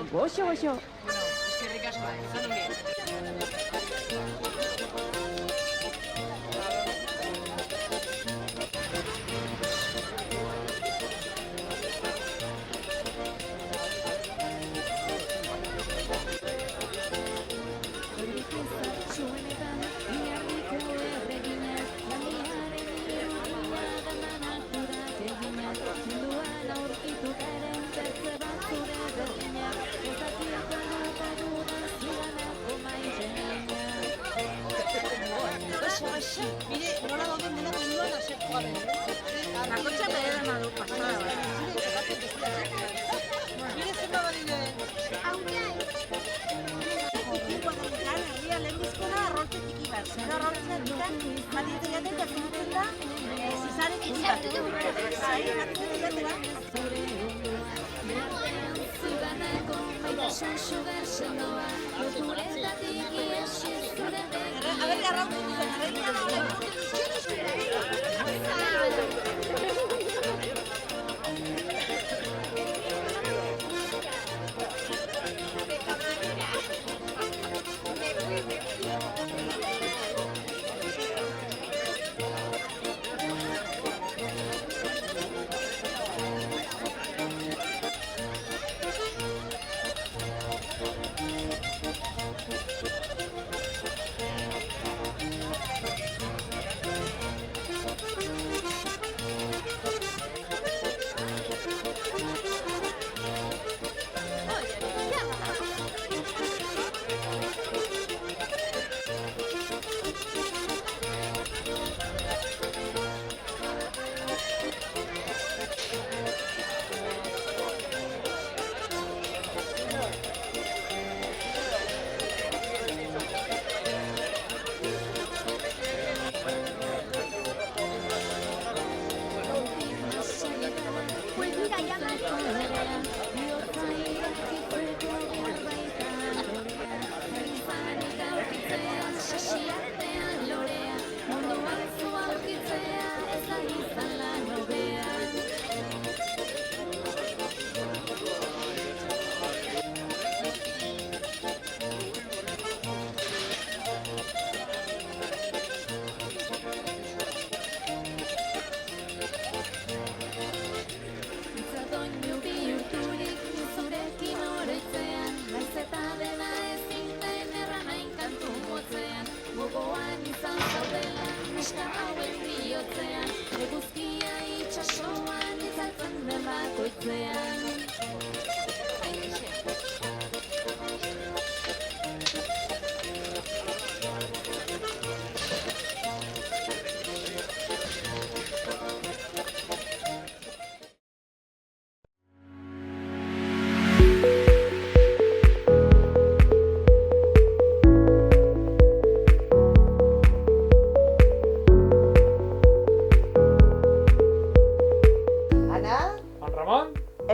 Goxo. Eskerrik asko, izan ongi. Mire, nola dauden denak ondoan asertu gabe. Bakotxa behar madu pasada bat. Mire zenba badile. Lehenbizkona arroltze txiki bat. Zero arroltzea ditan, baditzen jaten da zintzen da, zizaren txiki bat. Zai, baditzen jatera. A ver, arroltzen duten,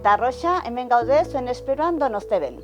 Eta Roxa, hemen gaude zuen esperoan Donosteben.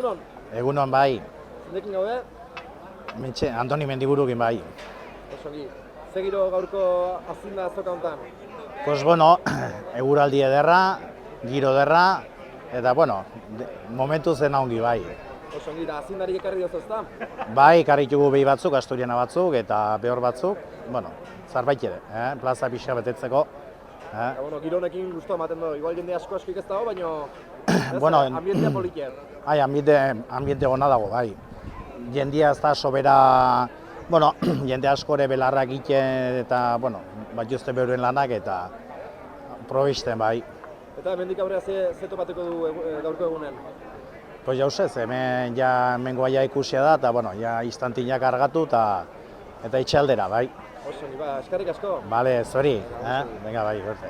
egunon? Egunon bai, Zindekin gaude? Mentxe, Antoni Mendiburukin bai. Osongi. Ze giro gaurko azinda azoka hontan? Pues bueno, eguraldi ederra, giro ederra, eta bueno, momentu zena ongi bai. Osongi, da azindarik ekarri dozu ezta? Bai, karritugu behi batzuk, asturiana batzuk, eta behor batzuk, bueno, zarbait ere, plaza pixa betetzeko. Eta, bueno, giro honekin guztua ematen du, igual jende asko-askoik ez dago, baina Bueno, ambientea polikiet. Ai, ambiente gona dago, bai. Jendia ez da sobera, bueno, jende askore belarrak egiten eta, bueno, bat jozte behoren lanak eta probisten, bai. Eta hemendik aurrera ze topatuko du gaurko egunen? Pues jauzez, hemengoa ja ikusia da, eta, bueno, ja instantinak argatu eta itxaldera, bai. Osongi, ba, eskerrik asko. Bale, zori, venga, bai, gorte.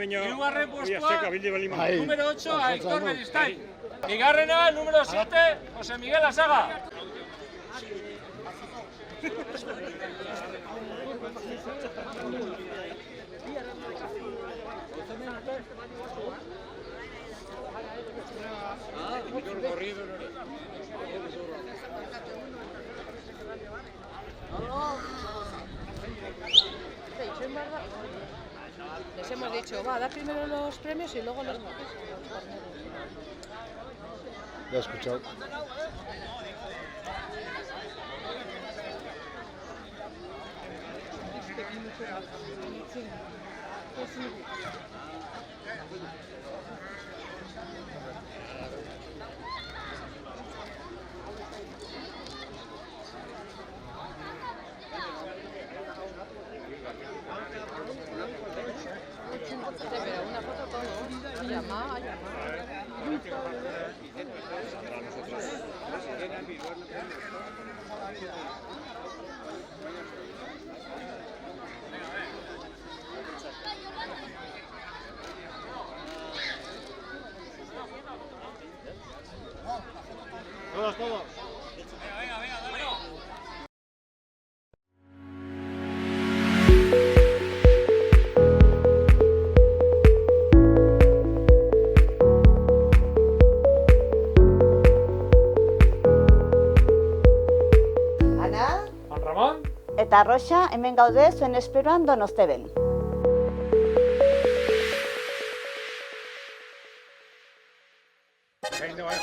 Hirugarren postua, número 8, Aitor Beristain. Bigarrena, número 7, José Miguel Asaga. Les hemos dicho, va, dar primero los premios y luego los... Lo he escuchado. Pero una foto todo, a llamar. Todos. Ana Juan Ramón. eta Roxa hemen gaude zuen esperoan Donosteben. Venga, bai,